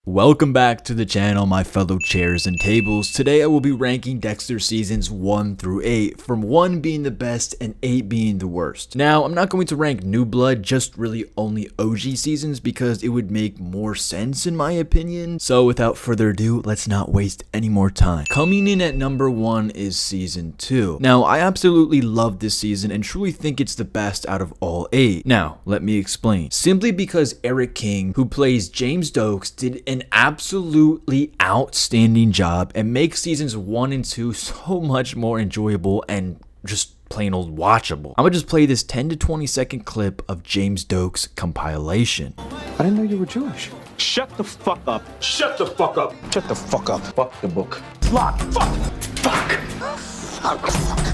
Welcome back to the channel, my fellow chairs and tables. Today I will be ranking Dexter seasons 1 through 8, from 1 being the best and 8 being the worst. Now, I'm not going to rank New Blood, just really only OG seasons because it would make more sense in my opinion. So without further ado, let's not waste any more time. Coming in at number 1 is season 2. Now, I absolutely love this season and truly think it's the best out of all 8. Now, let me explain. Simply because Eric King, who plays James Dokes, did an absolutely outstanding job and makes seasons 1 and 2 so much more enjoyable and just plain old watchable. I'm gonna just play this 10 to 20 second clip of James Dokes' compilation. I didn't know you were Jewish. Shut the fuck up. Shut the fuck up. Shut the fuck up. Fuck the book. Fuck. Fuck. Fuck.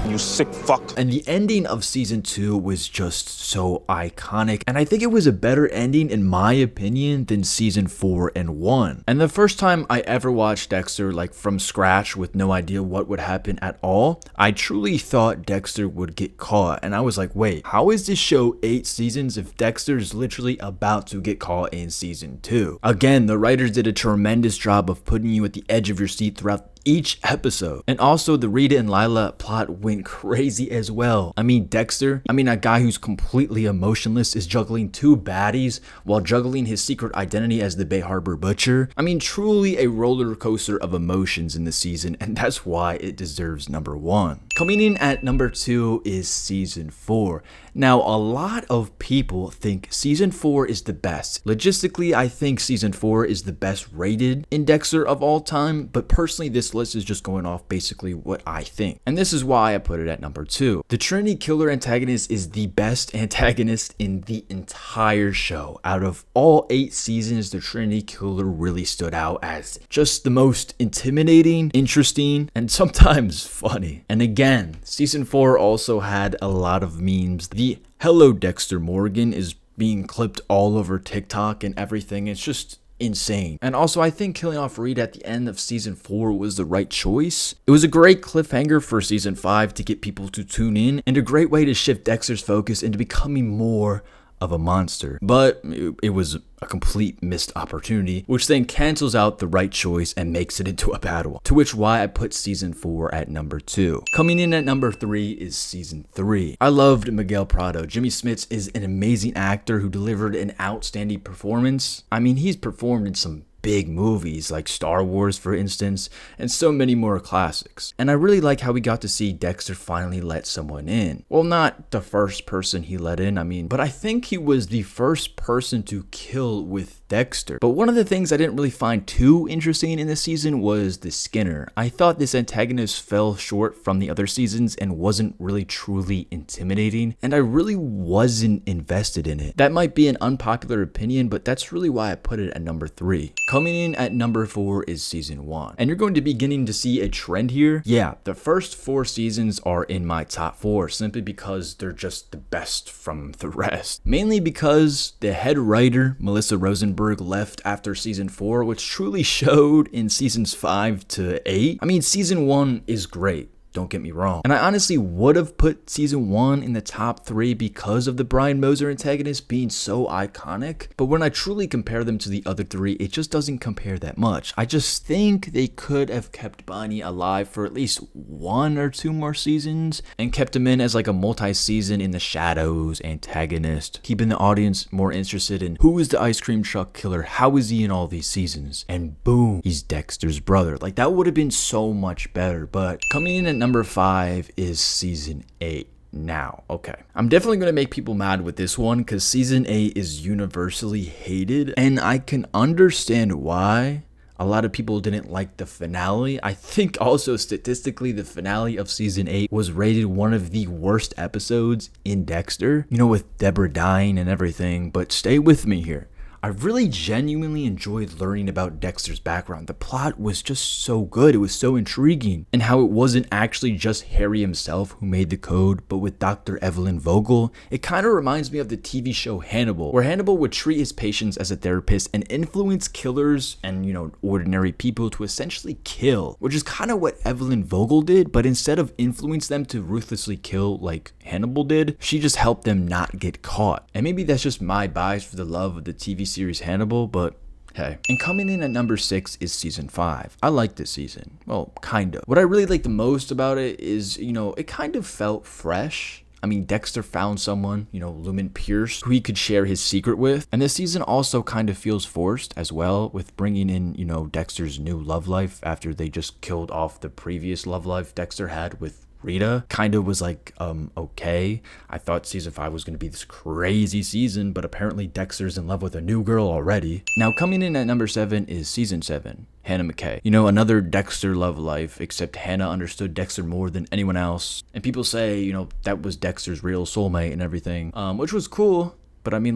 You sick fuck. And the ending of season 2 was just so iconic, and I think it was a better ending in my opinion than season 4 and 1. And the first time I ever watched Dexter like from scratch with no idea what would happen at all, I truly thought Dexter would get caught, and I was like, wait, how is this show 8 seasons if Dexter is literally about to get caught in season 2? Again, the writers did a tremendous job of putting you at the edge of your seat throughout each episode. And also the Rita and Lila plot went crazy as well. I mean, Dexter, a guy who's completely emotionless is juggling 2 baddies while juggling his secret identity as the Bay Harbor Butcher. Truly a roller coaster of emotions in the season, and that's why it deserves number 1. Coming in at number 2 is season 4. Now, a lot of people think season 4 is the best. Logistically, I think season 4 is the best rated in Dexter of all time, but personally, this list is just going off basically what I think. And this is why I put it at number 2. The Trinity Killer antagonist is the best antagonist in the entire show. Out of all 8 seasons, the Trinity Killer really stood out as just the most intimidating, interesting, and sometimes funny. And again, season 4 also had a lot of memes. The "Hello Dexter Morgan" is being clipped all over TikTok and everything. It's just insane. And also, I think killing off Reed at the end of season 4 was the right choice. It was a great cliffhanger for season 5 to get people to tune in, and a great way to shift Dexter's focus into becoming more of a monster. But it was a complete missed opportunity, which then cancels out the right choice and makes it into a bad one. To which why I put season 4 at number 2. Coming in at number 3 is season 3. I loved Miguel Prado. Jimmy Smits is an amazing actor who delivered an outstanding performance. He's performed in some big movies like Star Wars, for instance, and so many more classics. And I really like how we got to see Dexter finally let someone in. Well, not the first person he let in, but I think he was the first person to kill with Dexter. But one of the things I didn't really find too interesting in this season was the Skinner. I thought this antagonist fell short from the other seasons and wasn't really truly intimidating, and I really wasn't invested in it. That might be an unpopular opinion, but that's really why I put it at number 3. Coming in at number 4 is season 1. And you're going to be beginning to see a trend here. Yeah, the first 4 seasons are in my top 4 simply because they're just the best from the rest. Mainly because the head writer, Melissa Rosenberg, left after season 4, which truly showed in seasons 5 to 8. Season 1 is great. Don't get me wrong. And I honestly would have put season 1 in the top 3 because of the Brian Moser antagonist being so iconic. But when I truly compare them to the other 3, it just doesn't compare that much. I just think they could have kept Bonnie alive for at least 1 or 2 more seasons and kept him in as like a multi-season in the shadows antagonist, keeping the audience more interested in who is the ice cream truck killer, how is he in all these seasons, and boom, he's Dexter's brother. Like, that would have been so much better. But coming in at number 5 is season 8. Now, okay, I'm definitely going to make people mad with this one because season 8 is universally hated, and I can understand why. A lot of people didn't like the finale. I think also statistically the finale of season 8 was rated one of the worst episodes in Dexter, with Deborah dying and everything. But stay with me here. I really genuinely enjoyed learning about Dexter's background. The plot was just so good. It was so intriguing. And how it wasn't actually just Harry himself who made the code, but with Dr. Evelyn Vogel. It kind of reminds me of the TV show Hannibal, where Hannibal would treat his patients as a therapist and influence killers and, ordinary people to essentially kill, which is kind of what Evelyn Vogel did, but instead of influence them to ruthlessly kill like Hannibal did, she just helped them not get caught. And maybe that's just my bias for the love of the TV series Hannibal, but Hey. And coming in at number 6 is season 5. I like this season. Well, kind of. What I really like the most about it is, it kind of felt fresh. I mean, Dexter found someone, Lumen Pierce, who he could share his secret with. And this season also kind of feels forced as well, with bringing in, Dexter's new love life after they just killed off the previous love life Dexter had with Rita. Kind of was like, okay. I thought season 5 was going to be this crazy season, but apparently Dexter's in love with a new girl already. Now, coming in at number 7 is season 7. Hannah McKay. Another Dexter love life, except Hannah understood Dexter more than anyone else. And people say, that was Dexter's real soulmate and everything, which was cool. But I mean,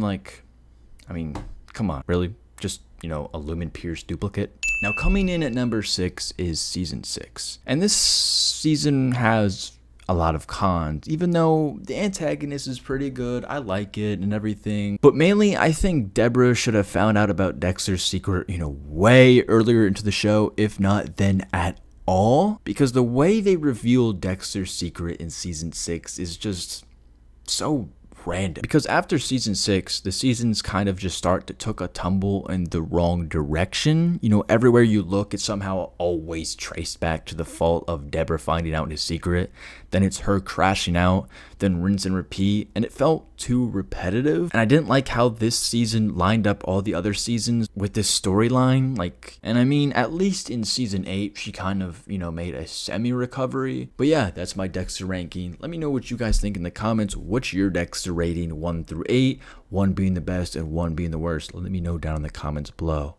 come on, really? Just, a Lumen Pierce duplicate? Now, coming in at number 6 is season 6. And this season has a lot of cons, even though the antagonist is pretty good. I like it and everything. But mainly, I think Deborah should have found out about Dexter's secret, way earlier into the show, if not then at all. Because the way they revealed Dexter's secret in season 6 is just so random. Because after season 6, the seasons kind of just took a tumble in the wrong direction. Everywhere you look, it's somehow always traced back to the fault of Deborah finding out his secret. Then it's her crashing out, then rinse and repeat, and it felt too repetitive. And I didn't like how this season lined up all the other seasons with this storyline. And I mean, at least in season 8, she kind of, made a semi-recovery. But yeah, that's my Dexter ranking. Let me know what you guys think in the comments. What's your Dexter rating 1 through 8? 1 being the best and 1 being the worst. Let me know down in the comments below.